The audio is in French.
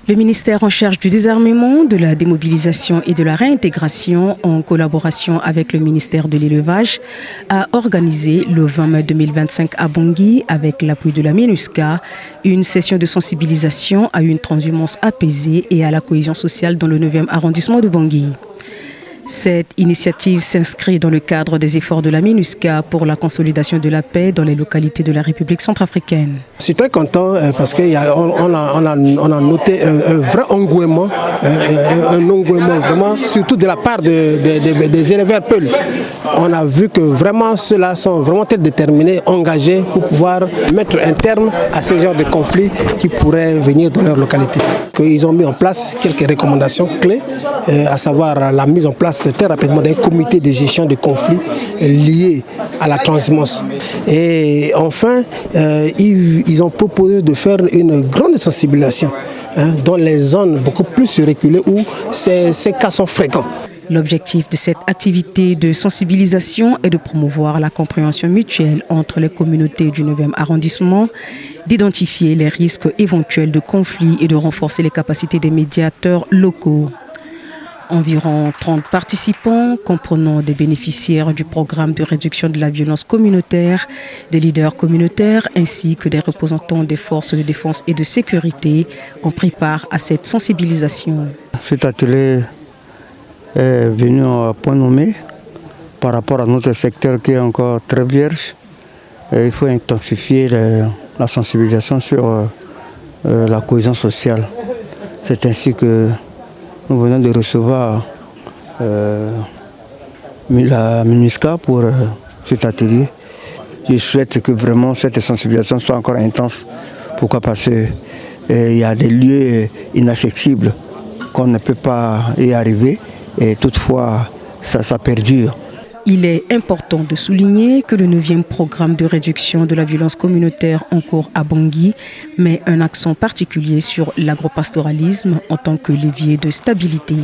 Le ministère en charge du désarmement, de la démobilisation et de la réintégration, en collaboration avec le ministère de l'élevage, a organisé le 20 mai 2025 à Bangui, avec l'appui de la MINUSCA, une session de sensibilisation à une transhumance apaisée et à la cohésion sociale dans le 9e arrondissement de Bangui. Cette initiative s'inscrit dans le cadre des efforts de la MINUSCA pour la consolidation de la paix dans les localités de la République centrafricaine. Je suis très content parce qu'on a noté un vrai engouement, vraiment, surtout de la part des éleveurs Peul. On a vu que vraiment ceux-là sont vraiment très déterminés, engagés pour pouvoir mettre un terme à ce genre de conflits qui pourraient venir dans leur localité. Ils ont mis en place quelques recommandations clés, à savoir la mise en place très rapidement d'un comité de gestion des conflits liés à la transhumance. Et enfin, ils ont proposé de faire une grande sensibilisation dans les zones beaucoup plus reculées où ces cas sont fréquents. L'objectif de cette activité de sensibilisation est de promouvoir la compréhension mutuelle entre les communautés du 9e arrondissement, d'identifier les risques éventuels de conflits et de renforcer les capacités des médiateurs locaux. Environ 30 participants, comprenant des bénéficiaires du programme de réduction de la violence communautaire, des leaders communautaires ainsi que des représentants des forces de défense et de sécurité, ont pris part à cette sensibilisation. Cet atelier est venu à point nommé par rapport à notre secteur qui est encore très vierge. Il faut intensifier la sensibilisation sur la cohésion sociale. C'est ainsi que nous venons de recevoir la MINUSCA pour cet atelier. Je souhaite que vraiment cette sensibilisation soit encore intense. Pourquoi? Parce qu'il y a des lieux inaccessibles qu'on ne peut pas y arriver et toutefois ça perdure. Il est important de souligner que le 9e programme de réduction de la violence communautaire en cours à Bangui met un accent particulier sur l'agropastoralisme en tant que levier de stabilité.